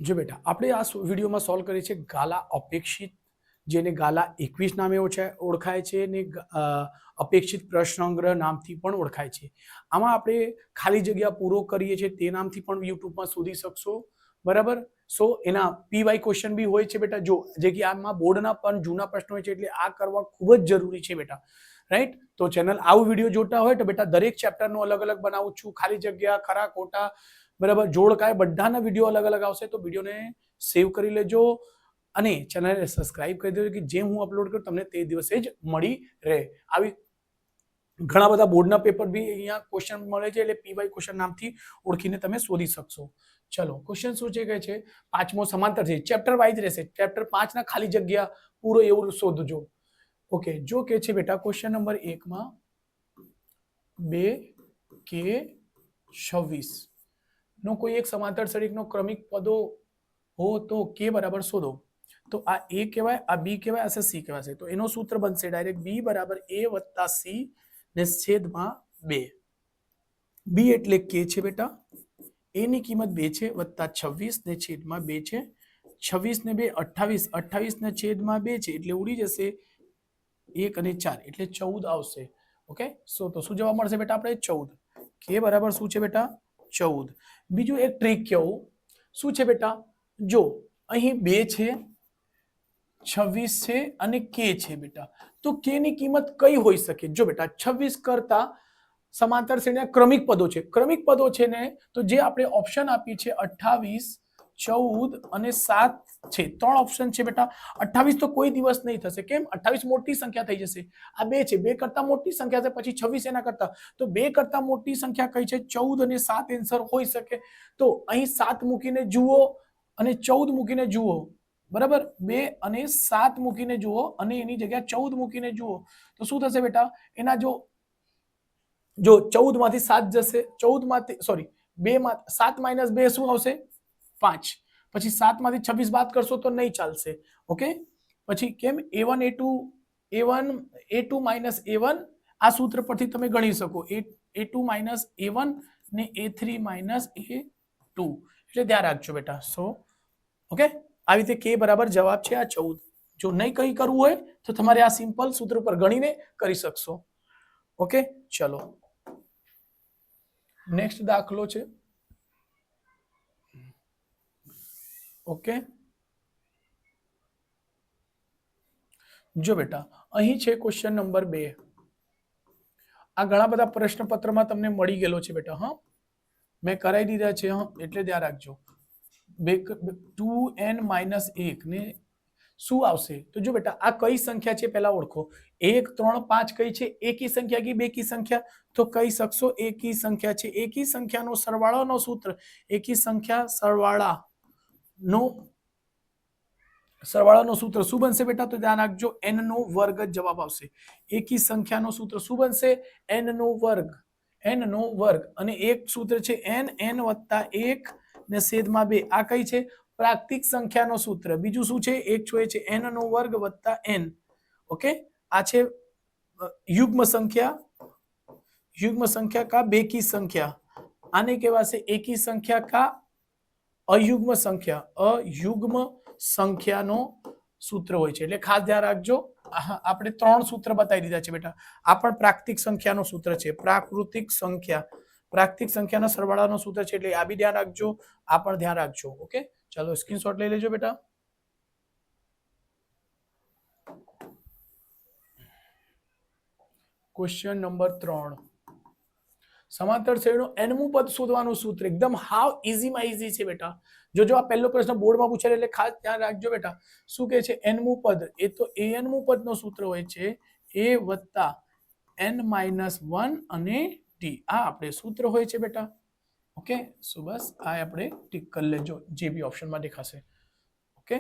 જો બેટા આપણે આ વિડીયોમાં સોલ્વ કરી છે ગાલા અપેક્ષિત, જેને ગાલા 21 નામે ઓળખાય છે અને અપેક્ષિત પ્રશ્નસંગ્રહ નામથી પણ ઓળખાય છે. આમાં આપણે ખાલી જગ્યા પૂરો કરીએ છીએ તે નામથી પણ યુટ્યુબમાં શોધી શકશો. બરાબર. સો એના પીવાય ક્વેશ્ચન બી હોય છે બેટા. જો જે કે આમાં બોર્ડના પણ જૂના પ્રશ્નો હોય છે, એટલે આ કરવા ખૂબ જ જરૂરી છે બેટા. રાઈટ. તો ચેનલ આવું વિડીયો જોતા હોય તો બેટા દરેક ચેપ્ટરનો અલગ અલગ બનાવું છું. ખાલી જગ્યા, ખરા ખોટા, બરાબર, જોડકાય, બધાના વિડીયો અલગ અલગ આવશે. તો વિડીયોને સેવ કરી લેજો અને ચેનલને સબસ્ક્રાઇબ કરી દેજો કે જે હું અપલોડ કરું તમને તે દિવસે જ મળી રહે. આવી ઘણા બધા બોર્ડના પેપર બી અહીંયા ક્વેશ્ચન મળે છે, એટલે પીવાય ક્વેશ્ચન નામથી ઓળખીને તમે શોધી શકશો. ચલો, ક્વેશ્ચન શું છે? કહે છે પાંચમો સમાંતર છે, ચેપ્ટર વાઇઝ રહેશે. ચેપ્ટર 5 ના ખાલી જગ્યા પૂરો એવું શોધજો. ઓકે. જો કે છે બેટા ક્વેશ્ચન નંબર 1 માં 2k26 નો કોઈ એક સમાંતર સળિખનો ક્રમિક પદો હો તો k બરાબર શોધો. તો આ a કહેવાય, આ b કહેવાય, આ c કહેવાશે. તો એનો સૂત્ર બનશે ડાયરેક્ટ b બરાબર a વત્તા c ને છેદમાં 2. b એટલે k છે બેટા. a ની કિંમત 2 છે વત્તા 26 ને છેદમાં 2 છે. 26 ને 2 28, 28 ને છેદમાં 2 છે એટલે ઉડી જશે 1 અને 4 એટલે 14 આવશે. ઓકે. તો શું જવાબ મળશે બેટા? આપણે 14. k બરાબર શું છે બેટા? 14. બીજું એક ટ્રીક કેવું શું છે બેટા? જો અહીં 2 છે, 26 છે અને k છે બેટા. તો k ની કિંમત કઈ હોઈ શકે? જો બેટા 26 કરતા સમાંતર શ્રેણીના ક્રમિક પદો છે. ક્રમિક પદો છે ને, તો જે આપણે ઓપ્શન આપી છે 28, 14 અને 7 છે. 3 ઓપ્શન છે બેટા. 28 તો કોઈ દિવસ નહીં થશે. કેમ? 28 મોટી સંખ્યા થઈ જશે. આ 2 છે, 2 કરતા મોટી સંખ્યા છે. પછી 26 એના કરતા, તો 2 કરતા મોટી સંખ્યા કઈ છે? 14 અને 7 આન્સર હોઈ શકે. તો અહીં 7 મૂકીને જુઓ અને 14 મૂકીને જુઓ. બરાબર. 2 અને 7 મૂકીને જુઓ અને એની જગ્યા 14 મૂકીને જુઓ તો શું થશે બેટા? એના જો 14 માંથી 7 જશે, 14 માંથી સોરી 2 માં 7 માઇનસ 2 શું આવશે? 5. પછી 7 માંથી 26 બાદ કરશો તો નહીં ચાલશે. ઓકે. પછી કેમ? a1 a2 માઇનસ a1 આ સૂત્ર પરથી તમે ગણી શકો. a2 માઇનસ a1 ને a3 માઇનસ a2. એટલે ધ્યાન રાખજો બેટા. ઓકે. આવી રીતે k બરાબર જવાબ છે આ 14. જો નહીં કંઈ કરવું હોય તો તમારે આ સિમ્પલ સૂત્ર પર ગણીને કરી શકશો. ઓકે. ચલો, નેક્સ્ટ દાખલો છે. ઓકે. જો બેટા અહીં છે ક્વેશ્ચન નંબર 2. આ ઘણા બધા પ્રશ્નપત્રમાં તમને મળી ગયેલો છે બેટા. હા, મેં કરાવી દીધા છે. હા, એટલે ધ્યાન રાખજો. 2n માઇનસ 1 ને શું આવશે? તો જો બેટા આ કઈ સંખ્યા છે પહેલા ઓળખો. 1 3 5 કઈ છે? એકી સંખ્યા કે બેકી સંખ્યા? તો કહી શકશો એકી સંખ્યા છે. એકી સંખ્યાનો સરવાળાનો સૂત્ર, એકી સંખ્યા સરવાળાનો સૂત્ર શું બનશે બેટા? તો ધ્યાન રાખજો, n નો વર્ગ જ જવાબ આવશે. એકી સંખ્યાનો સૂત્ર શું બનશે? n નો વર્ગ. n નો વર્ગ અને એક સૂત્ર છે n વત્તા 1 ને છેદમાં 2. આ કઈ છે? પ્રાકૃતિક સંખ્યાનો સૂત્ર. બીજું શું છે? એક છે n નો વર્ગ વત્તા n. ઓકે. આ છે યુગ્મ સંખ્યા. યુગ્મ સંખ્યા કા બેકી સંખ્યા. આને કહેવાશે એકી સંખ્યા કા અયુગ્મ સંખ્યા. અયુગ્મ સંખ્યાનો સૂત્ર હોય છે. એટલે ખાસ ધ્યાન રાખજો. આપણે 3 સૂત્ર બતાવી દીધા છે બેટા. આ પણ પ્રાકૃતિક સંખ્યાનો સૂત્ર છે. પ્રાકૃતિક સંખ્યાના સરવાળાનો સૂત્ર છે. એટલે આ બી ધ્યાન રાખજો, આ પણ ધ્યાન રાખજો. ઓકે. ચાલો, સ્ક્રીનશોટ લઈ લેજો બેટા. Question number 3. સમાંતર શ્રેણીનું nમું પદ શોધવાનું સૂત્ર એકદમ હાવ ઈઝીમાં ઈઝી છે બેટા. જો આ પહેલો પ્રશ્ન બોર્ડમાં પૂછાય એટલે ખાસ ધ્યાન રાખજો બેટા. શું કહે છે? nમું પદ. એ તો anમું પદનો સૂત્ર હોય છે a વત્તા n માઇનસ 1 અને t. આ આપણે સૂત્ર હોય છે બેટા. ઓકે. સો બસ આ આપણે ટીક કરી લેજો જે બી ઓપ્શનમાં દેખાશે. ઓકે.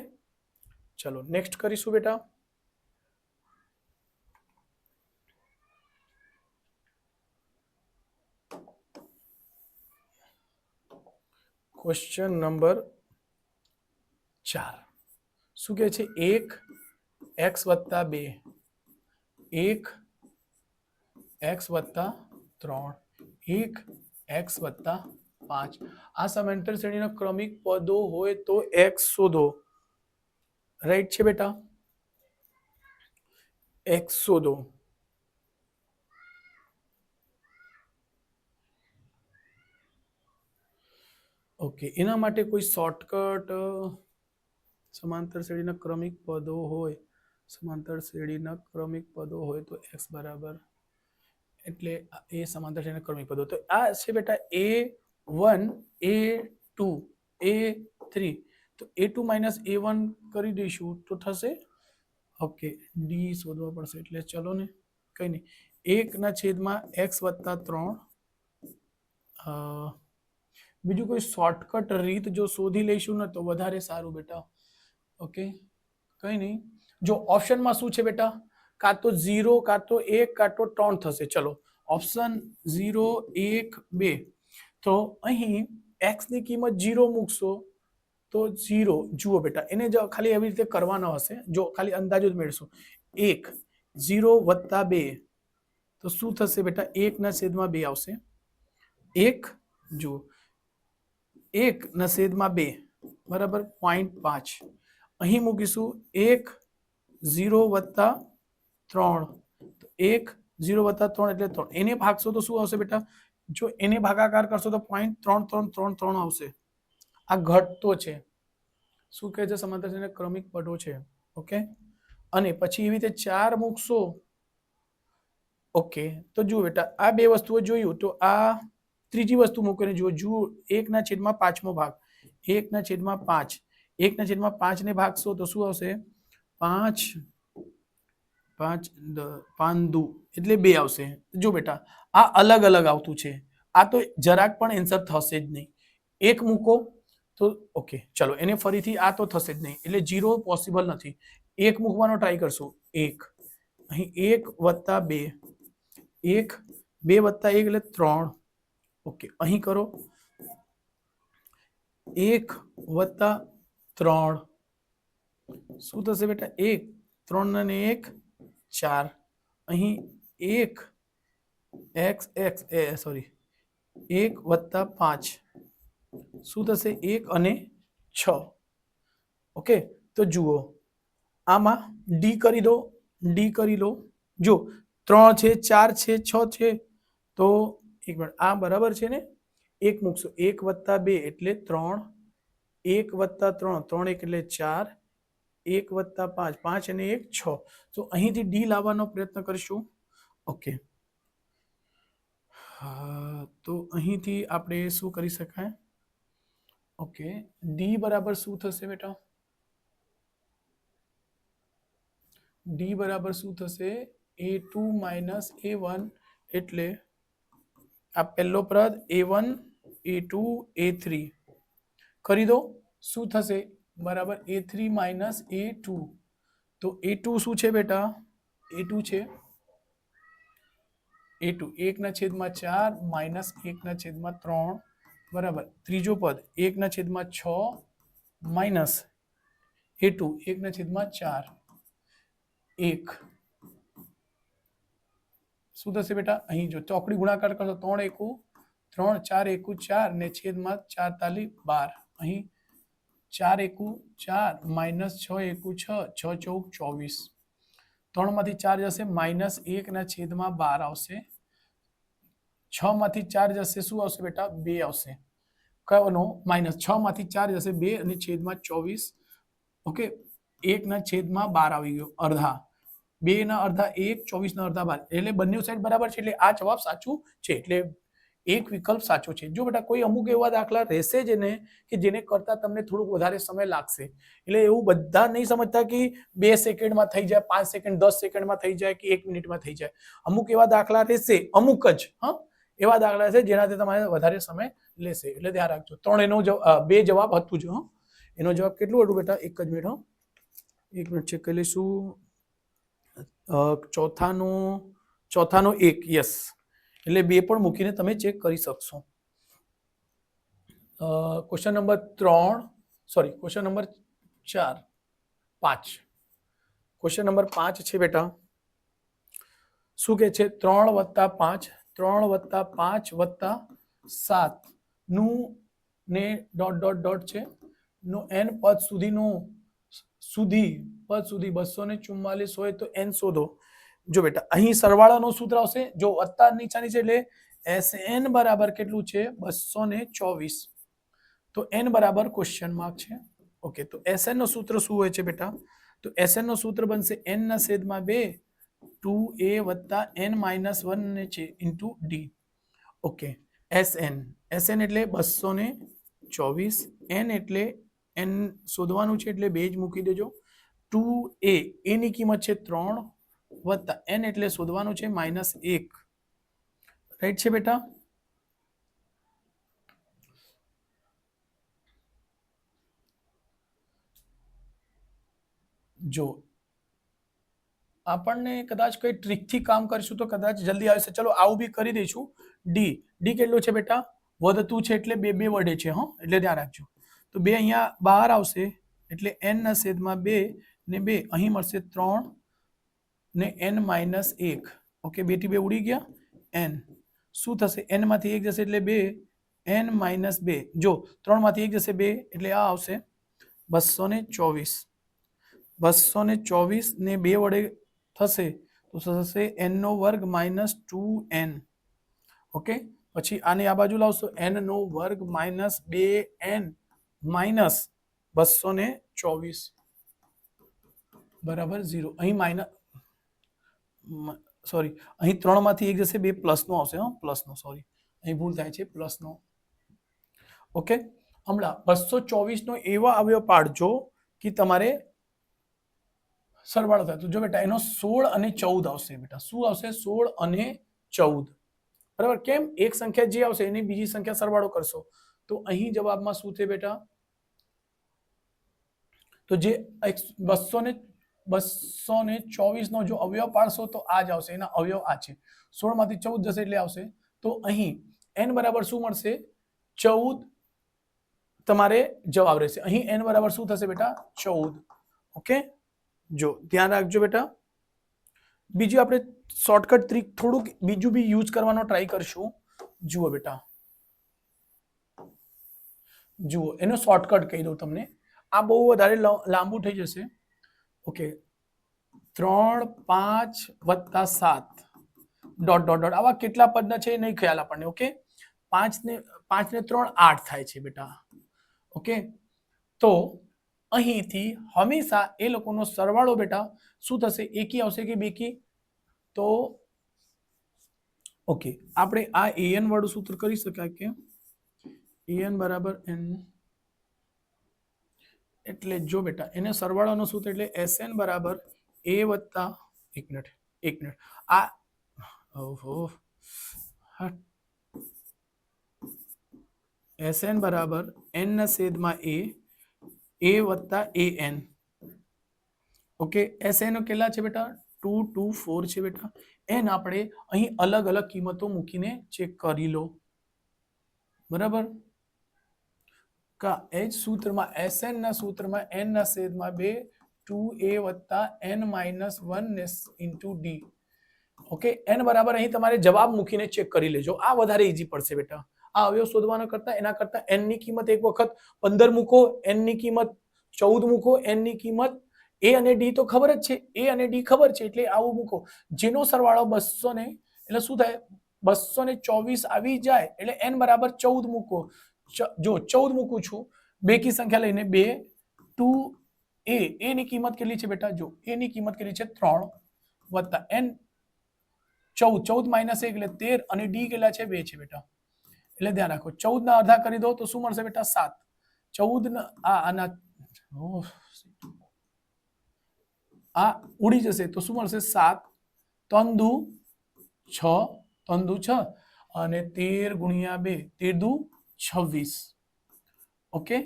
ચલો, નેક્સ્ટ કરીશું બેટા. Question number 4. શું કહે છે? 1 x વત્તા 2, 1 x વત્તા 3, 1 x વત્તા 5 આ સમાંતર શ્રેણીના ક્રમિક પદો હોય તો x શોધો રાઈટ છે બેટા x શોધો ઓકે એના માટે કોઈ શોર્ટકટ સમાંતર શ્રેણીના ક્રમિક પદો હોય સમાંતર શ્રેણીના ક્રમિક પદો હોય તો x બરાબર એટલે એ સમાંતર શ્રેણીના ક્રમિક પદો તો આ છે બેટા a1 a2 a3 તો a2 માઇનસ a1 કરી દઈશું તો થશે ઓકે ડી શોધવા પડશે એટલે ચલો ને કઈ નહીં 1/x+3 બીજું કોઈ શોર્ટકટ રીત જો શોધી લઈશું ને તો વધારે સારું બેટા ઓકે કઈ નહીં જો ઓપ્શનમાં શું છે બેટા કાં તો 0 કાં તો 1 કાં તો 3 થશે ચલો ઓપ્શન 0 1 2 તો અહીં x ની કિંમત 0 મૂકશો તો 0 જુઓ બેટા એને જો ખાલી એવી રીતે કરવાનો હશે જો ખાલી અંદાજો જ મેળવશો 1 0 + 2 તો શું થશે બેટા 1/2 આવશે 1 જુઓ 1/2 બરાબર 0.5 અહીં મૂકીશું 1 0 + 3 તો 1 0 + 3 એટલે 3 એને ભાગશો તો શું આવશે બેટા જો એને ભાગાકાર કરશો તો 0.3333 આવશે આ ઘટતો છે શું કહે છે સમાંતર શ્રેણીના ક્રમિક પદો છે ઓકે અને પછી એવી રીતે 4 મૂકશો ઓકે તો જુઓ બેટા આ બે વસ્તુઓ જોયું તો આ ત્રીજી વસ્તુ મૂકીને જુઓ 1/5 ભાગ 1/5 1/5 ને ભાગશો તો શું આવશે 5 5 એટલે 2 આવશે જો બેટા આ અલગ અલગ આવતું છે આ તો જરાક પણ આન્સર થશે જ નહીં એક મૂકો તો ઓકે ચલો એને ફરીથી આ તો થશે જ નહીં એટલે 0 પોસિબલ નથી એક મૂકવાનો ટ્રાય કરશું 1 અહીં 1 + 2 1 2 + 1 એટલે 3 ઓકે અહીં કરો 1 + 3 શું થશે બેટા 1 3 અને 1 4 અહીં 1 1 + 5 શું થશે 1 અને 6 ઓકે તો જુઓ આમાં ડી કરી લો જો 3 છે 4 છે 6 છે તો એક મિનિટ આ બરાબર છે ને એક મૂકશો 1 + 2 એટલે 3 1 + 3 3 એટલે 4 1 + 5 5 અને 1 6 તો અહીંથી ડી લાવવાનો પ્રયત્ન કરીશું ઓકે તો અહીંથી આપણે શું કરી શકાય ઓકે ડી બરાબર શું થશે બેટા ડી બરાબર શું થશે a2 - a1 એટલે આ પહેલો પદ a1 a2 a3 કરી દો શું થશે બરાબર a3 - a2 તો a2 શું છે બેટા a2 છે a2 1/4 - 1/3 બરાબર ત્રીજો પદ 1/6 માઇનસ a2 1/4 1 શું થશે બેટા અહીં જો ચોકડી ગુણાકાર કરશો 3 એકુ 3 4 એકુ 4 ને છેદમાં 4 તાલી 12 અહીં 4 એકુ 4 માઇનસ 6 એકુ 6 6 ચોક 24 3 માંથી 4 જશે -1/12 આવશે 6 માંથી 4 જશે શું આવશે બેટા 2 આવશે કયોનો -6 માંથી 4 જશે 2 અને છેદમાં 24 ઓકે 1/12 આવી ગયો અડધા 2 ના અડધા 1 24 ના અડધા 12 એટલે બંને સાઈડ બરાબર છે એટલે આ જવાબ સાચું છે એટલે એક વિકલ્પ સાચો છે જો બેટા કોઈ અમુક એવા દાખલા રહેશે જ ને કે જેને કરતા તમને થોડુંક વધારે સમય લાગશે એટલે એવું બધા નહીં સમજતા કે 2 સેકન્ડમાં થઈ જાય 5 સેકન્ડ 10 સેકન્ડમાં થઈ જાય કે 1 મિનિટમાં થઈ જાય અમુક એવા દાખલા રહેશે અમુક જ એવા દાખલા છે જેનાથી તમારે વધારે સમય લેશે એટલે ધ્યાન રાખજો 3 એનો 2 જવાબ હતું જ એનો જવાબ કેટલું હતું બેટા એક જ મિનિટ 1 મિનિટ ચેક કરી લઈશું ચોથાનો 1 યસ એટલે 2 પણ મૂકીને તમે ચેક કરી શકશો ક્વેશ્ચન નંબર 5 ક્વેશ્ચન નંબર 5 છે બેટા શું કહે છે 3 + 5 3 + 5 + 7 નું ને ડોટ ડોટ ડોટ છે નો n પદ સુધીનો પદ સુધી 244 હોય તો n શોધો. જો બેટા અહીં સરવાળાનું સૂત્ર આવશે, જો વત્તા નીચા નીચે એટલે Sn બરાબર કેટલું છે 224. તો n બરાબર ક્વેશ્ચન માર્ક છે. ઓકે, તો Sn નું સૂત્ર શું હોય છે બેટા? તો Sn નું સૂત્ર બનશે n ના છેદમાં 2 2a વત્તા n માઇનસ 1 ને છે ઇન્ટુ d. ઓકે, Sn એટલે 224, n એટલે n શોધવાનું છે એટલે 2 જ મૂકી દેજો. 2a ની કિંમત છે 3 વત્તા n એટલે શોધવાનું છે -1. રાઈટ છે બેટા? જો આપણને કદાચ કોઈ ટ્રીકથી કામ કરીશું તો કદાચ જલ્દી આવશે. ચલો આવું બી કરી દઈશું. ડી કેટલું છે બેટા? વધતું છે એટલે 2 વડે છે, હા, એટલે ધ્યાન રાખજો. તો 2 અહીંયા બહાર આવશે એટલે n ના છેદમાં 2 ને 2 અહીં મળશે 3 ને n -1. ઓકે, 2 થી 2 ઉડી ગયા. n શું થશે? n માંથી 1 જશે એટલે 2, n -2. જો 3 માંથી 1 જશે 2 એટલે આ આવશે 224. 224 ને 2 વડે થશે તો થશે n નો વર્ગ -2n. ઓકે, પછી આને આ બાજુ લાવશો n નો વર્ગ -2n માઇનસ 224 બરાબર 0. અહીં અહીં 3 માંથી 1 જશે 2 પ્લસ નો આવશે, હા, પ્લસ નો, સોરી અહીં ભૂલ થાય છે, પ્લસ નો. ઓકે, હમણાં 224 નો એવા અવયવ પાડજો કે તમારે સરવાળો થાય. તો જો બેટા એનો 16 અને 14 આવશે બેટા. શું આવશે? 16 અને 14. બરાબર. કેમ? એક સંખ્યા જે આવશે એની બીજી સંખ્યા સરવાળો કરશો તો અહીં જવાબમાં શું છે બેટા? તો જે 224 નો જો અવયવ પાડશો તો આ જ આવશે, એના અવયવ આ છે. 16 માંથી 14 જશે એટલે આવશે. તો અહીં n બરાબર શું મળશે? 14 તમારે જવાબ રહેશે. અહીં n બરાબર શું થશે બેટા? 14. ઓકે, જો ધ્યાન રાખજો બેટા. બીજું આપણે શોર્ટકટ ટ્રીક થોડુંક બીજું બી યુઝ કરવાનો ટ્રાય કરશું. જુઓ બેટા, જુઓ એનો શોર્ટકટ કહી દઉં તમને. આ બહુ વધારે લાંબુ થઈ જશે. ઓકે, 3 5 વત્તા 7 ડોટ ડોટ ડોટ આવા કેટલા પદના છે નહીં ખ્યાલ આપણને. ઓકે, 5 ને 3 8 થાય છે બેટા. ઓકે, તો અહીંથી હંમેશા એ લોકોનો સરવાળો બેટા શું થશે? એકી આવશે કે બેકી? તો ઓકે, આપણે આ an વાળું સૂત્ર કરી શકાય કે an બરાબર n એટલે જો બેટા એને સરવાળાનો સૂત્ર એટલે Sn બરાબર a વત્તા એક મિનિટ આ Sn બરાબર n ના છેદમાં a વત્તા an. ઓકે, Sn કેટલા છે બેટા? 224 છે બેટા. n આપણે અહીં અલગ અલગ કિંમતો મૂકીને ચેક કરી લો. બરાબર? કા એ જ સૂત્રમાં Sn ના સૂત્રમાં n ના છેદમાં 2 2a વત્તા n -1 ને ઇન્ટુ d. ઓકે, n બરાબર અહીં તમારે જવાબ મૂકીને ચેક કરી લેજો. આ વધારે ઈઝી પડશે બેટા. આ અવયવ શોધવાનો કરતા એના કરતા n ની કિંમત એક વખત 15 મૂકો, n ની કિંમત 14 મૂકો, n ની કિંમત a અને d તો ખબર જ છે, a અને d ખબર છે એટલે આવું મૂકો. જેનો સરવાળો 200 ને એટલે શું થાય? 224 આવી જાય એટલે n બરાબર 14 મૂકો. જો 14 મૂકું છું બેકી સંખ્યા લઈને 2 2 a ની કિંમત કેટલી છે બેટા? જો a ની કિંમત કેટલી છે? 3 વત્તા n 14 માઇનસ 1 એટલે 13 અને d કેટલા છે? 2 છે બેટા. એટલે ધ્યાન રાખો 14 ના અડધા કરી દો તો શું મળશે બેટા? 7. 14 ના આના આ ઉડી જશે તો શું મળશે? 7 3 દુ 6 3 દુ 6 અને 13 ગુણ્યા 2 13 દુ 26. ઓકે,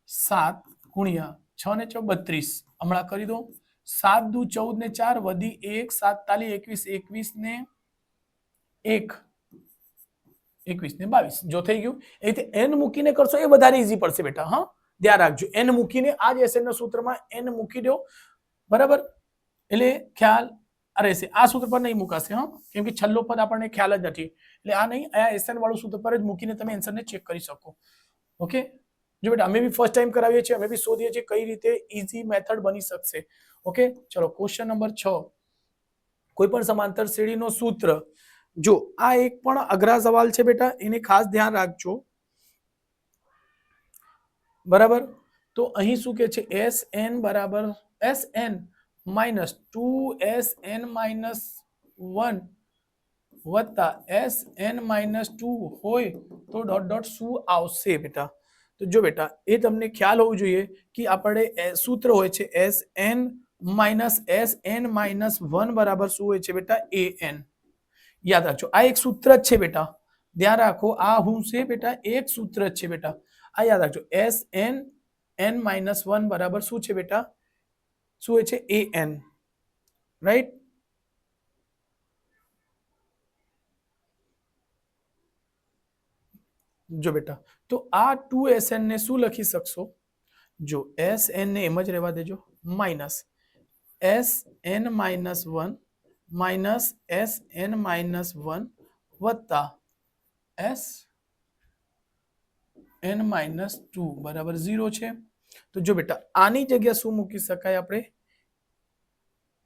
7 ગુણ્યા 6 ને 6 32. હમણાં કરી દો. 7 દુ 14 ને 4 વધી 1 7 તાલી 21 21 ને 1 21 ને 22. જો થઈ ગયું એ રીતે n મૂકીને કરશો એ વધારે ઈઝી પડશે બેટા. હા, ધ્યાન રાખજો. n મૂકીને આ જ Sn ના સૂત્રમાં n મૂકી દો. બરાબર? એટલે ખ્યાલ આ રહેશે, આ સૂત્ર પર નહીં મુકાશે હા, કેમ કે છેલ્લો પદ આપણને ખ્યાલ જ નથી, એટલે આ નહીં, આ SN વાળું સૂત્ર પર જ મૂકીને તમે આન્સરને ચેક કરી શકો. ઓકે, જો બેટા અમે બી ફર્સ્ટ ટાઈમ કરાવીએ છીએ, અમે બી શોધીએ છીએ કઈ રીતે ઈઝી મેથડ બની શકશે. ઓકે, ચલો ક્વેશ્ચન નંબર 6. કોઈ પણ સમાંતર શ્રેણીનો સૂત્ર, જો આ એક પણ અઘરા સવાલ છે બેટા, એને ખાસ ધ્યાન રાખજો. બરાબર, તો અહીં શું કે છે, SN બરાબર SN માઇનસ 2SN માઇનસ 1 વત્તા SN માઇનસ 2 હોય તો ડોટ ડોટ શું આવશે બેટા? તો જો બેટા એ તમને ખ્યાલ હોવું જોઈએ કે આપણે સૂત્ર હોય છે SN માઇનસ SN માઇનસ 1 બરાબર શું હોય છે બેટા? AN. યાદ રાખજો, આ એક સૂત્ર જ છે બેટા, ધ્યાન રાખો, આ હું છે બેટા એક સૂત્ર જ છે બેટા, આ યાદ રાખજો. SN n માઇનસ 1 બરાબર શું છે બેટા? શું હોય છે? AN. રાઈટ? જો બેટા, તો આ 2SN ને શું લખી શકશો? જો SN ને એમ જ રહેવા દેજો, minus SN minus 1 minus SN minus 1 વત્તા SN માઇનસ 2 બરાબર 0 છે. તો જો બેટા આની જગ્યા શું મૂકી શકાય આપણે?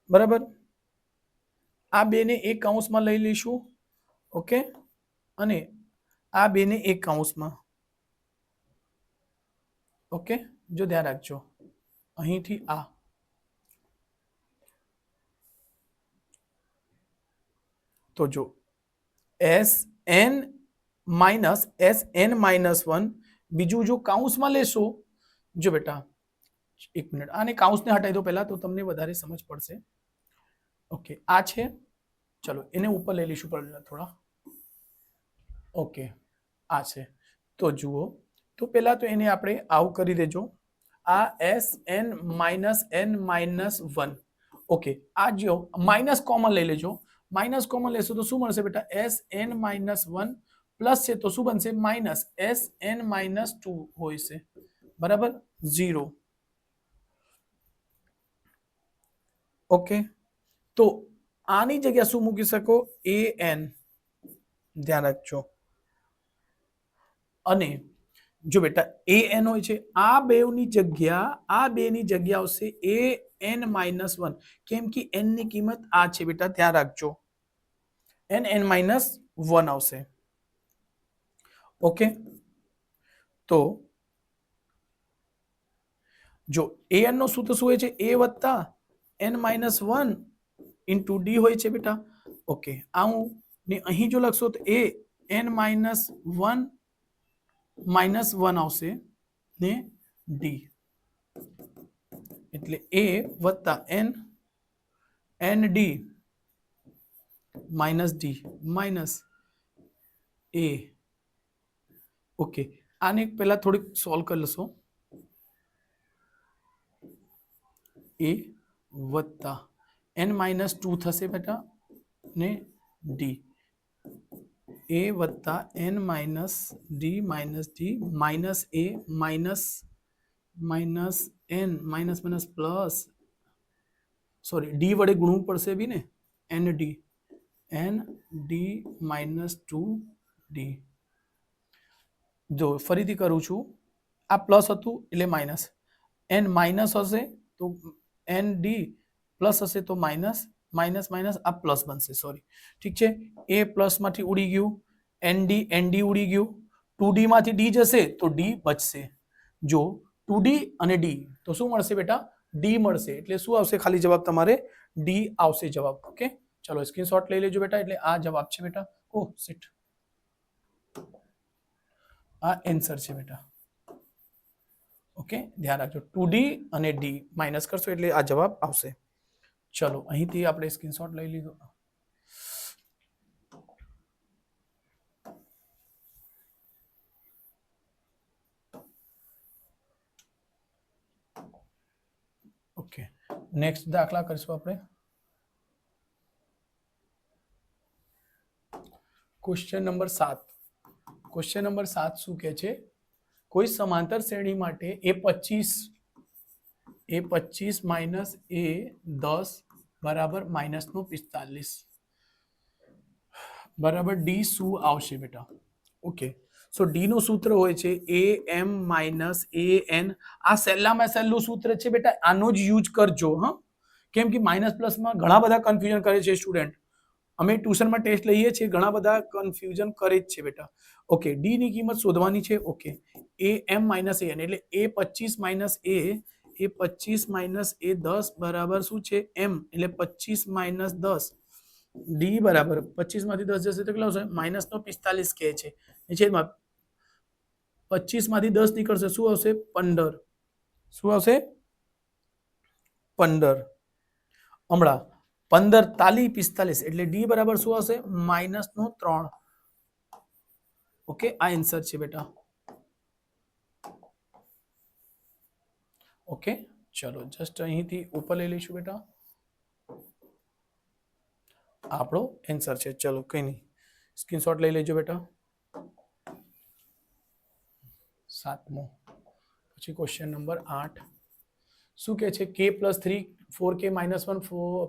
બરાબર, આ બે ને એક કૌંસમાં લઈ લઈશું. ઓકે, અને આ બે ને એક કૌંસમાં. ઓકે, જો ધ્યાન રાખજો, અહીંથી આ તો જો SN માઇનસ SN માઇનસ 1, બીજું જો કાઉન્સમાં લેશો, જો બેટા એક મિનિટ આને કાઉન્સને હટાવી દો પહેલા, તો તમને વધારે સમજ પડશે. ઓકે, આ છે, ચલો એને ઉપર લઈ લઈશું પર થોડા. ઓકે, આ છે, તો જુઓ, તો પહેલા તો એને આપણે આવું કરી દેજો, આ SN minus N minus 1. Okay, આ જો માઇનસ કોમન લઈ લેજો, માઇનસ કોમન લેશો તો શું મળશે બેટા? SN માઇનસ 1 પ્લસ છે તો શું બનશે? માઇનસ SN માઇનસ 2 હોય છે, બરાબર 0. ઓકે, તો આની જગ્યા શું મૂકી શકો? AN. ધ્યાન રાખજો. અને જો બેટા AN હોય છે, આ બેની જગ્યા આવશે AN માઇનસ 1, કેમ કે n ની કિંમત આ છે બેટા, ધ્યાન રાખજો, n માઇનસ 1 આવશે. ઓકે, તો જો AN નો સૂત્ર શું હોય છે? A વત્તા n માઇનસ 1 ઇન્ટુ D હોય છે બેટા. ઓકે, આવું ને અહીં જો લખશો તો AN માઇનસ 1 માઇનસ 1 આવશે ને D, એટલે A વત્તા ND minus D minus A. Okay, આને પહેલા થોડીક સોલ્વ કરી લશો. A વત્તા n માઇનસ 2 થશે બેટા ને D, A વત્તા n minus D minus D minus A minus minus n minus minus plus, sorry D વડે ગુણવું પડશે બી ને, ND માઇનસ 2D. જો ફરીથી કરું છું, આ પ્લસ હતું એટલે માઇનસ, n માઇનસ હશે તો ND પ્લસ હશે તો માઇનસ, માઇનસ માઇનસ આ પ્લસ બનશે, સોરી ઠીક છે. A પ્લસ માંથી ઉડી ગયું, ND ઉડી ગયું, 2D માંથી D જશે તો D બચશે. જો 2D અને D તો શું મળશે બેટા? D મળશે, એટલે શું આવશે? ખાલી જવાબ તમારે D આવશે જવાબ. ઓકે, ચલો સ્ક્રીનશોટ લઈ લેજો બેટા, એટલે આ જવાબ છે બેટા. ઓહ શિટ, આ આન્સર છે બેટા. ઓકે, ધ્યાન રાખજો, 2D અને D માઇનસ કરશો એટલે આ જવાબ આવશે. ચલો અહીંથી આપણે સ્ક્રીનશોટ લઈ લીધો. ઓકે, નેક્સ્ટ દાખલા કરીશું આપણે. Question number 7. ક્વેશ્ચન નંબર 7 શું કહે છે? કોઈ સમાંતર શ્રેણી માટે A25 માઇનસ A10 બરાબર -45 બરાબર ડી શું આવશે બેટા? ઓકે, સો ડી નું સૂત્ર હોય છે AM - AN. આ સહેલામાં સહેલું સૂત્ર છે બેટા, આનો જ યુઝ કરજો. હા, કેમ કે માઇનસ પ્લસમાં ઘણા બધા કન્ફ્યુઝન કરે છે સ્ટુડન્ટ. અમે ટ્યુશનમાં ટેસ્ટ લઈએ છીએ, ઘણા બધા કન્ફ્યુઝન કરે જ છે બેટા. ઓકે, ડી ની કિંમત શોધવાની છે. ઓકે, AM - AN એટલે A25 - A 10 બરાબર શું છે? M એટલે 25 - 10. ડી બરાબર 25 માંથી 10 જશે તો કેટલા આવશે? -45 કહે છે. છેદમાં 25 માંથી 10 નીકળશે, શું આવશે? 15. શું આવશે? 15. હમણાં 15 તાલી 45 એટલે ડી બરાબર શું આવશે? -3. ઓકે, આ આન્સર છે બેટા. ઓકે, ચલો જસ્ટ અહીંથી ઉપર લઈ લઈશું બેટા. આપણો આન્સર છે. ચલો કઈ નહીં, સ્ક્રીનશોટ લઈ લેજો બેટા. 7મો. પછી ક્વેશ્ચન નંબર 8 શું કહે છે? k+3 4k - 1 4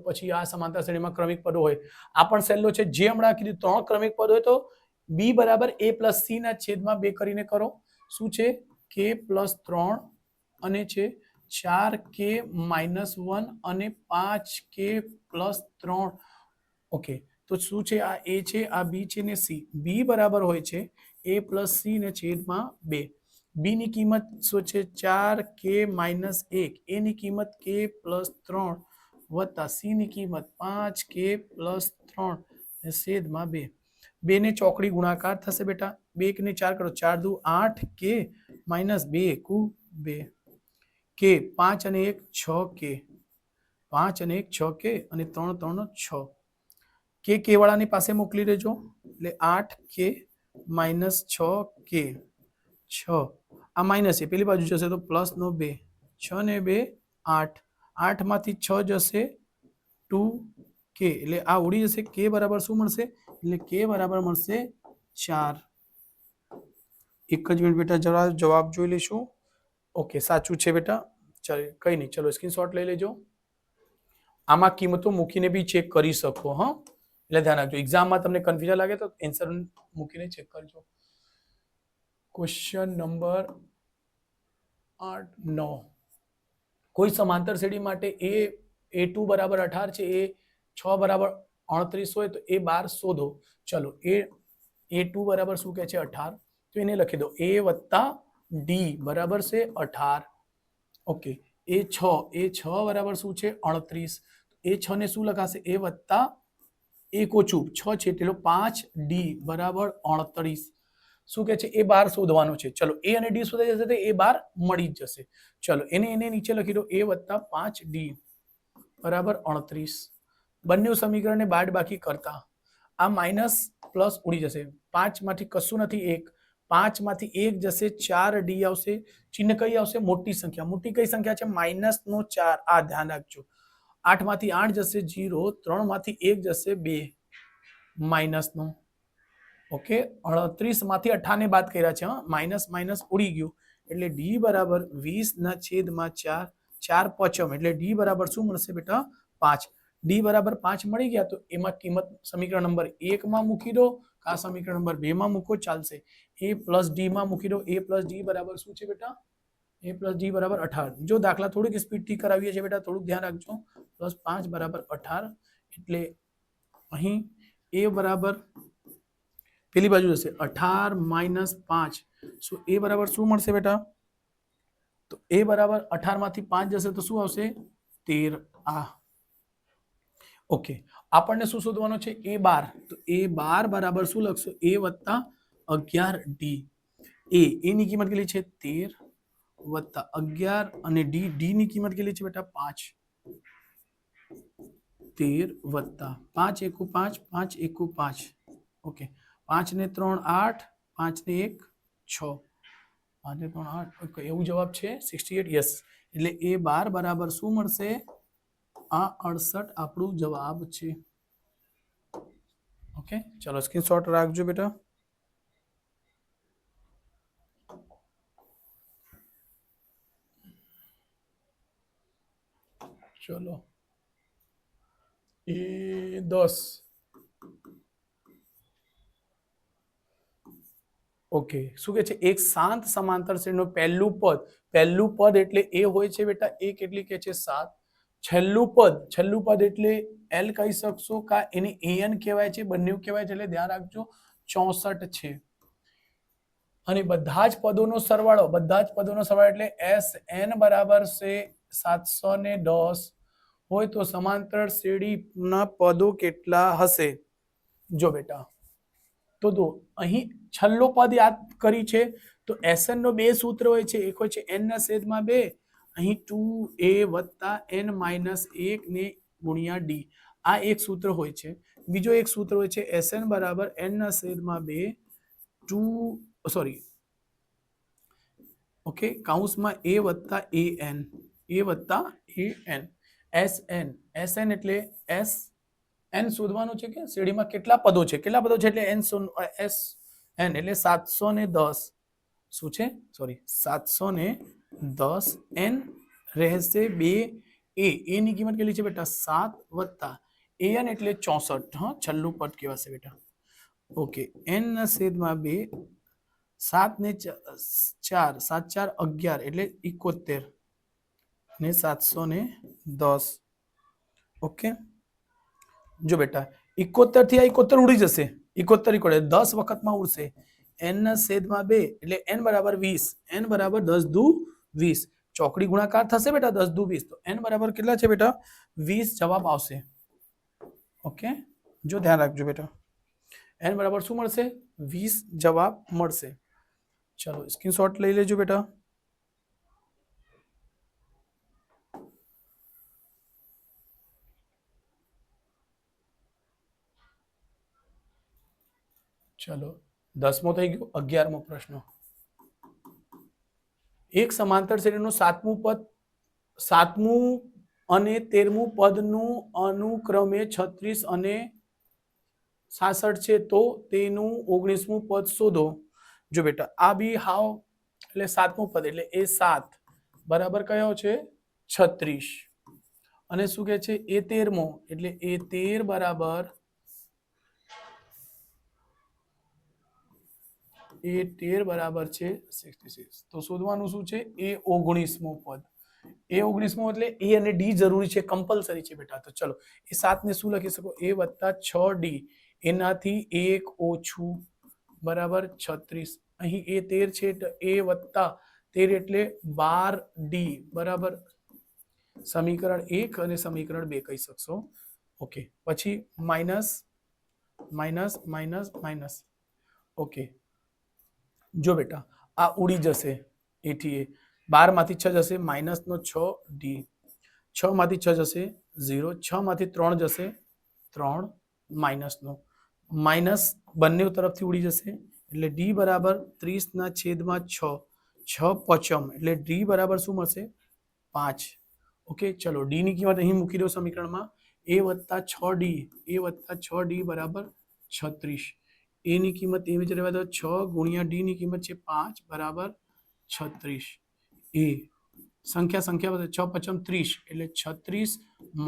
પછી આ સમાંતર શ્રેણીમાં ક્રમિક પદો હોય. આ પણ સહેલો છે. જે હમણાં કીધું 3 ક્રમિક પદો હોય તો b બરાબર a + c ના છેદમાં 2 કરીને કરો. શું છે? k+3 અને છે 4k - 1 અને 5k+3. ઓકે, તો શું છે? આ a છે, આ b છે ને c. b બરાબર હોય છે a + c ને છેદમાં 2. b ની કિંમત શું છે? 4k - 1. a ની કિંમત k+3 વત્તા c ની કિંમત 5k+3 છેદમાં 2. 2 ને ચોકડી ગુણાકાર થશે બેટા. 2 ને 4 કરો, 4 દુ 8k - 2 એકુ 2 k. 5 અને 1 6k, 5 અને 1 6k અને 3 3 6. કે વાળાની પાસે મોકલી દેજો એટલે 8k - 6k 6. આ માઇનસ છે, પેલી બાજુ જશે તો પ્લસ નો 2. 6 ને 2 8. 8 માંથી 6 જશે 2k એટલે આ ઉડી જશે. k બરાબર શું મળશે? એટલે k બરાબર મળશે 4. એક જ મિનિટ બેટા, જવાબ જોઈ લઈશું. ઓકે, સાચું છે બેટા. ચાલો કઈ નહીં, ચલો સ્ક્રીનશોટ લઈ લેજો. આમાં કિંમતો મૂકીને બી ચેક કરી શકો. હા, એટલે ધ્યાન રાખજો. એક્ઝામમાં તમને કન્ફ્યુઝન લાગે તો આન્સર મૂકીને ચેક કરજો. ક્વેશ્ચન નંબર 8 9 કોઈ સમાંતર શ્રેણી માટે A2 બરાબર 18 છે, A6 બરાબર 38 હોય તો A12 શોધો. ચલો, A2 બરાબર શું કહે છે? 18. તો એને લખી દો A + D બરાબર છે 18. ઓકે, A6 બરાબર શું છે? 38. A6 ને શું લખાશે? A + 1 ઓછું 6 છે એટલે 5D બરાબર 38. શું કે છે? A12 શોધવાનો છે. ચલો, A અને D શોધાઈ જશે તો A12 મળી જ જશે. ચલો, એને નીચે લખી દો A + 5D બરાબર 38. બંને સમીકરણને બાદ બાકી કરતા આ માઇનસ પ્લસ ઉડી જશે. 5 માંથી કશું નથી, 1. 5 માંથી 1 જશે, 4D આવશે. ચિહ્ન કઈ આવશે? મોટી સંખ્યા. મોટી કઈ સંખ્યા છે? -4. આ ધ્યાન રાખજો. 8 માંથી 8 જશે 0. 3 માંથી 1 જશે 2 માઇનસ નો. ઓકે, 38 માંથી 18 ને બાદ કર્યા છે. માઇનસ માઇનસ ઉડી ગયું એટલે D બરાબર 20/4. 4 પચમ એટલે D બરાબર શું મળશે બેટા? 5. D બરાબર 5 મળી ગયા તો એમાં કિંમત સમીકરણ નંબર 1 માં મૂકી દો. આ સમીકરણ નંબર 2 માં મૂકો, ચાલશે. A + D માં મૂકી દો. A + D બરાબર શું છે બેટા? A + D બરાબર 18. જો દાખલા થોડીક સ્પીડથી કરાવીએ છીએ બેટા, થોડુંક ધ્યાન રાખજો. +5 બરાબર 18 એટલે અહીં A બરાબર પેલી બાજુ જશે 18 - 5. સો A બરાબર શું મળશે બેટા? તો A બરાબર 18 માંથી 5 જશે તો શું આવશે? 13. આ ઓકે, આપણને શું શોધવાનું છે? A12. તો A12 બરાબર શું લખશો? A + 11D. A ની કિંમત કેટલી છે? 13 + 11 અને D ની કિંમત કેટલી છે બેટા? 5. 13 + 5 એકુ 5 5 એકુ 5. ઓકે, 5 ને 3 8, 5 ને 1 6, 5 ને 3 8. ઓકે, એવું જવાબ છે 68. યસ, એટલે A12 બરાબર શું મળશે? આ 68 આપણું જવાબ છે. ઓકે, ચલો સ્ક્રીનશોટ રાખજો બેટા. ચલો એ 10 ઓકે શું કે છે એક શાંત સમાંતર શ્રેણીનું પહેલું પદ એટલે એ હોય છે બેટા એ કેટલી કે છે 7 છેલ્લું પદ એટલે એલ કહી શકશો કા એને an કહેવાય છે બંને કહેવાય છે એટલે ધ્યાન રાખજો 64 છે અને બધા જ પદોનો સરવાળો એટલે SN બરાબર છે 710 હોય તો સમાંતર શ્રેણીના પદો કેટલા હશે જો બેટા તો અહીં છેલ્લો પદ યાદ કરી છે તો SN નો બે સૂત્ર હોય છે એક હોય છે n ના છેદમાં 2 અહીં 2a વત્તા n માઇનસ 1 ને ગુણ્યા d આ એક સૂત્ર હોય છે બીજો એક સૂત્ર હોય છે SN બરાબર n ના છેદમાં 2 ઓકે કૌંસમાં a વત્તા an SN એટલે n શોધવાનું છે કે શ્રેણીમાં કેટલા પદો છે એટલે n એટલે 710 શું છે 710 n રહેશે 2 a ની કિંમત કેટલી છે બેટા 7 વત્તા an એટલે 64 હા છેલ્લું પદ કહેવાશે બેટા ઓકે n ના છેદમાં 2 7 ને 4 7 4 11 એટલે 71 ને 710 ઓકે જો બેટા 71 થી આ 71 ઉડી જશે 71 10 વખતમાં ઉડશે n ના છેદમાં 2 એટલે n બરાબર 20 n બરાબર 10 દુ 20 ચોકડી ગુણાકાર થશે બેટા 10 દુ 20 તો n બરાબર કેટલા છે બેટા 20 જવાબ આવશે ઓકે જો ધ્યાન રાખજો બેટા n બરાબર શું મળશે 20 જવાબ મળશે ચલો સ્ક્રીનશોટ લઈ લેજો બેટા ચલો 10મો થઈ ગયો 11મો પ્રશ્ન એક સમાંતર શ્રેણીનું સાતમું અને 13મું પદનું અનુક્રમે 36 અને 66 છે તો તેનું 19મું પદ શોધો જો બેટા આ બી હાવ એટલે 7મું પદ એટલે એ 7 બરાબર કયો છે 36 અને શું કહે છે એ 13મો એટલે એ 13 બરાબર એ 13 બરાબર છે 66 તો શોધવાનું શું છે એ 19મો પદ એ 19મો એટલે એ અને ડી જરૂરી છે કમ્પલસરી છે બેટા તો ચલો એ 7 ને શું લખી શકો એ વત્તા 6d એનાથી 1 ઓછું બરાબર 36 અહીં એ 13 છે તો એ વત્તા 13 એટલે 12d બરાબર સમીકરણ 1 અને સમીકરણ 2 કહી શકશો ઓકે પછી માઇનસ ઓકે જો બેટા આ ઉડી જશે એથી એ 12 માંથી 6 જશે માઇનસ નો 6d 6 માંથી 6 જશે 0 6 માંથી 3 જશે 3 માઇનસ નો માઇનસ બંને તરફથી ઉડી જશે એટલે d બરાબર 30 ના છેદમાં 6 6 પચમ એટલે d બરાબર શું મળશે 5 ઓકે ચલો d ની કિંમત અહીં મૂકી દો સમીકરણમાં a વત્તા 6d બરાબર 36 a ની કિંમત એવી જ રહેવા દો 6 ગુણ્યા d ની કિંમત છે 5 બરાબર 36 a સંખ્યા વધે 6 પચમ 30 એટલે 36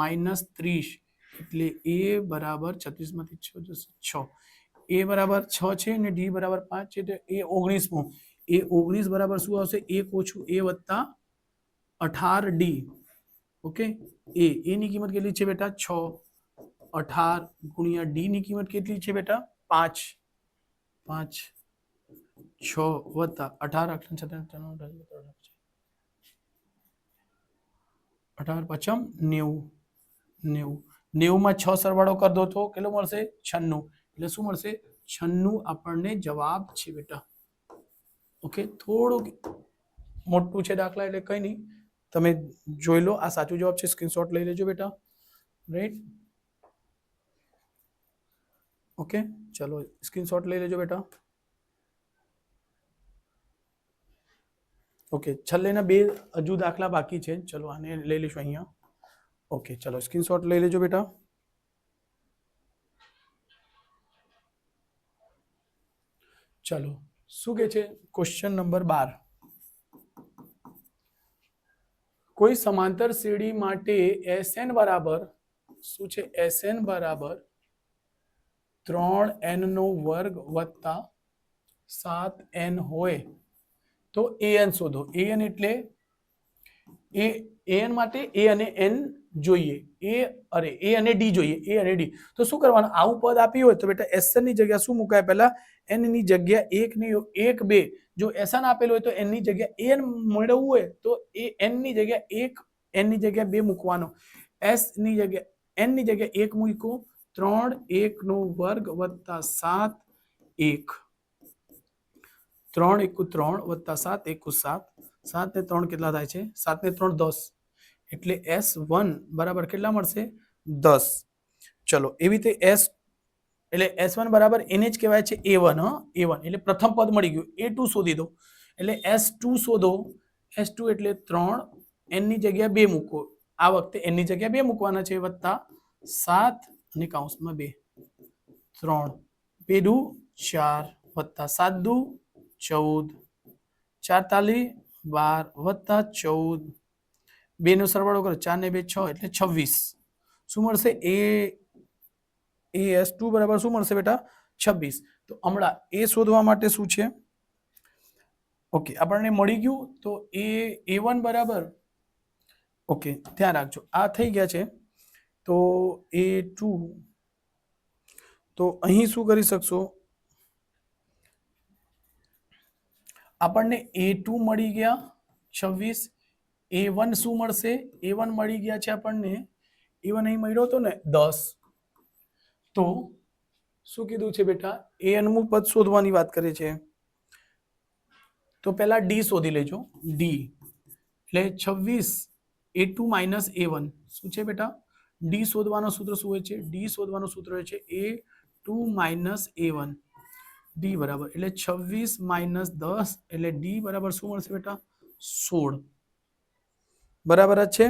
માઇનસ 30 એટલે a બરાબર 36 માંથી 6 જશે 6 a બરાબર 6 છે અને d બરાબર 5 છે તો a 19મો એ 19 બરાબર શું આવશે 1 ઓછું a વત્તા 18d ઓકે a ની કિંમત કેટલી છે બેટા 6 18 ગુણ્યા d ની કિંમત કેટલી છે બેટા 5 6 વત્તા 18 પચમ 90 માં 6 સરવાળો કરી દો તો કેટલો મળશે 96 એટલે શું મળશે 96 આપણને જવાબ છે બેટા ઓકે થોડું મોટું છે દાખલા એટલે કઈ નહીં તમે જોઈ લો આ સાચું જવાબ છે સ્ક્રીનશોટ લઈ લેજો બેટા રાઈટ ઓકે ચલો સ્ક્રીનશોટ લઈ લેજો બેટા ઓકે છેલ્લેના બે હજુ દાખલા બાકી છે ચલો આને લઈ લઈશું અહીંયા ઓકે ચલો સ્ક્રીનશોટ લઈ લેજો બેટા ચલો શું કે છે ક્વેશ્ચન નંબર 12 કોઈ સમાંતર શ્રેણી માટે SN બરાબર શું છે SN બરાબર 3n² વત્તા 7n હોય તો an શોધો. an એટલે an માટે a અને n જોઈએ, a અને d જોઈએ, a અને d. તો શું કરવાનું, આવું પદ આપ્યું હોય તો બેટા SN ની જગ્યા શું મુકાય, પહેલા n ની જગ્યા 1 ની 1 2, જો SN આપેલું હોય તો n ની જગ્યા an મેળવવું હોય તો n ની જગ્યા 1, n ની જગ્યા 2 મૂકવાનો, s ની જગ્યા n ની જગ્યા 1 મૂકો, 3 1² વત્તા 7 1, 3 1 3 વત્તા 7 1 7, 7 ને 3 કેટલા થાય છે, 7 ને 3 10, એટલે S1 બરાબર કેટલા મળશે, 10. ચલો એવી રીતે એટલે S1 બરાબર એને જ કહેવાય છે A1. A1 એટલે પ્રથમ પદ મળી ગયું. A2 શોધી દો, એટલે S2 શોધો. S2 એટલે 3, n ની જગ્યા 2 મૂકો, આ વખતે n ની જગ્યા 2 મૂકવાના છે, વત્તા 7 અને કૌંસમાં 2, 3 2 દુ 4 વત્તા 7 દુ 14, 4 તાલી 12 વત્તા 14, 2 નો સરવાળો કરો, 4 ને 2 6 એટલે 26. શું મળશે, S2 બરાબર શું મળશે બેટા, 26. તો હમણાં એ શોધવા માટે શું છે, ઓકે આપણને મળી ગયું. તો A1 બરાબર, ઓકે ધ્યાન રાખજો, આ થઈ ગયા છે. તો A2, તો અહીં શું કરી શકશો, આપણને A2 મળી ગયા 26, A1 શું મળશે, A1 મળી ગયા છે આપણને, A1 અહીં મળ્યો હતો ને 10. તો શું કીધું છે બેટા, an પદ શોધવાની વાત કરે છે. તો પહેલા d શોધી લેજો, d એટલે 26 A2 માઇનસ A1 શું છે બેટા, d શોધવાનું સૂત્ર શું હોય છે, d શોધવાનું સૂત્ર હોય છે A2 માઇનસ A1, d બરાબર એટલે 26 માઇનસ 10 એટલે d બરાબર શું મળશે બેટા, 16. બરાબર જ છે.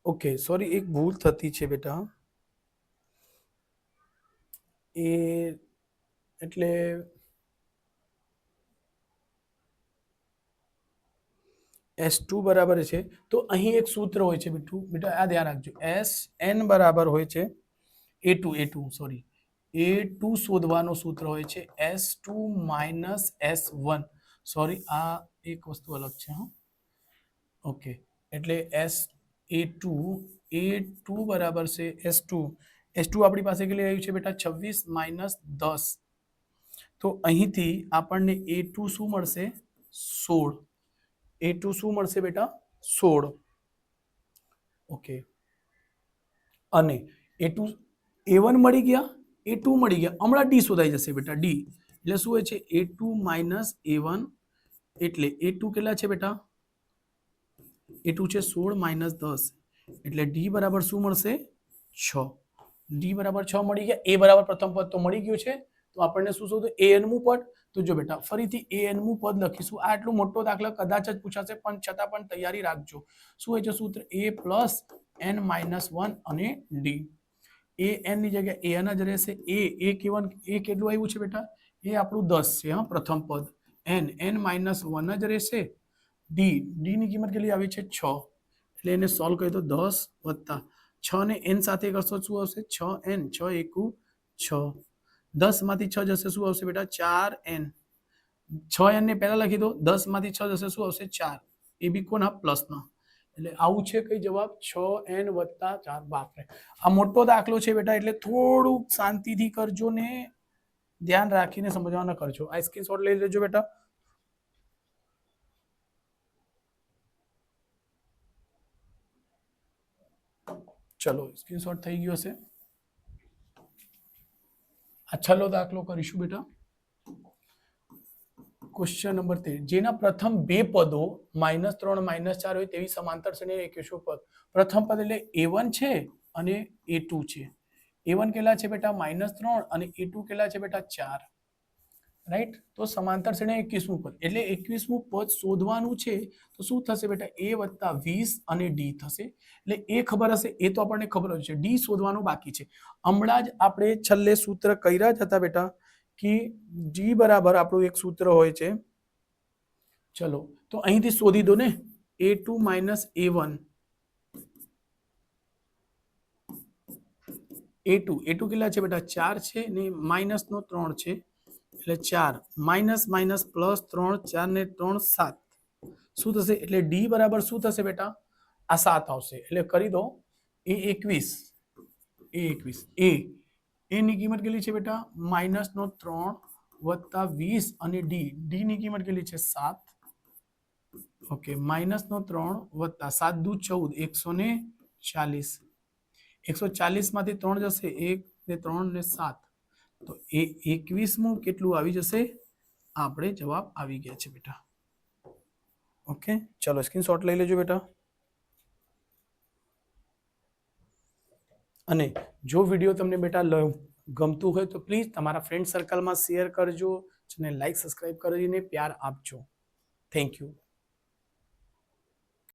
ઓકે સોરી, એક ભૂલ થતી છે બેટા, એ એટલે S2 બરાબર છે. તો અહીં એક સૂત્ર હોય છે બેટા આ ધ્યાન રાખજો, SN બરાબર હોય છે A2 સોરી, A2 શોધવાનું સૂત્ર હોય છે S2 માઇનસ S1, સોરી આ એક વસ્તુ અલગ છે. ઓકે એટલે A2 બરાબર છે S2 આપણી પાસે કેટલી આવ્યું છે બેટા, 26 માઇનસ 10. તો અહીંથી આપણને A2 શું મળશે, 16. A2 શું મળશે બેટા, 16. ઓકે અને A1 મળી ગયા, A2 મળી ગયા, હમણાં D શોધાઈ જશે બેટા, D એટલે શું હોય છે A2 માઇનસ A1, એટલે A2 કેટલા છે બેટા, A2 છે 16 માઇનસ 10, એટલે D બરાબર શું મળશે, 6. D બરાબર 6 મળી ગયા, A બરાબર પ્રથમ પદ તો મળી ગયું છે. તો આપણને શું શોધું, an પદ. તો જો બેટા ફરીથી an પદ લખીશું, આ એટલો મોટો દાખલા કદાચ જ પૂછાશે, પણ છતાં પણ તૈયારી રાખજો. શું હોય છે સૂત્ર, a પ્લસ n માઇનસ 1 અને d. an ની જગ્યાએ an જ રહેશે. a કેટલું આવ્યું છે બેટા, એ આપણું 10 છે, હા પ્રથમ પદ. n માઇનસ 1 જ રહેશે. d ની કિંમત કેટલી આવી છે, 6. એટલે એને સોલ્વ કરી દો, 10 વત્તા 6 ને n સાથે કરશો શું આવશે, 6n, 6 એકુ 6, 10 માંથી 6 જશે શું આવશે બેટા, 4n. 6n ને પહેલા લખી દો, 10 માંથી 6 જશે શું આવશે, 4. એ બી કોના, પ્લસના. એટલે આવું છે કઈ જવાબ, 6n વત્તા 4. બાપરે આ મોટો દાખલો છે બેટા, એટલે થોડુંક શાંતિથી કરજો ને ધ્યાન રાખીને સમજવાના કરજો. આ સ્ક્રીનશોટ લઈ લેજો બેટા. ચલો સ્ક્રીનશોટ થઈ ગયો હશે. આ છેલ્લો દાખલો કરીશું બેટા. ક્વેશ્ચન નંબર 13 જેના પ્રથમ બે પદો -3 -4 હોય તેવી સમાંતર શ્રેણી એકવીસમું પદ. પ્રથમ પદ એટલે a1 છે અને a2 છે. a1 કેટલા છે બેટા -3 અને a2 કેટલા છે બેટા 4. રાઈટ, તો સમાંતર શ્રેણી 21મું પદ એટલે 21મું પદ શોધવાનું છે. તો શું થશે બેટા a + 20 અને d થશે. એટલે a ખબર હશે, એ તો આપણને ખબર જ છે, d શોધવાનું બાકી છે. હમણાં જ આપણે છેલ્લે સૂત્ર કર્યા જ હતા બેટા કે d બરાબર આપણું એક સૂત્ર હોય છે, ચલો તો અહીંથી શોધી દો ને, a2 - a1 a2 કેટલા છે બેટા 4 છે ને -3 છે એટલે 4 માઇનસ પ્લસ 3 4 ને 3 7 શું થશે એટલે d બરાબર શું થશે બેટા આ 7 આવશે. એટલે કરી દો a21 a ની કિંમત કેટલી છે બેટા -3 + 20 અને d ની કિંમત કેટલી છે 7. ઓકે, -3 + 7 દુ 14 140. 140 માંથી 3 જશે 1 ને 3 ને 7 તો એ 21મું કેટલું આવી જશે, આપણે જવાબ આવી ગયા છે બેટા. ઓકે, ચલો સ્ક્રીનશોટ લઈ લેજો બેટા. અને જો વિડીયો તમને બેટા ગમતું હોય તો પ્લીઝ તમારા ફ્રેન્ડ સર્કલમાં શેર કરજો અને લાઈક સબસ્ક્રાઇબ કરીને પ્યાર આપજો. Thank you.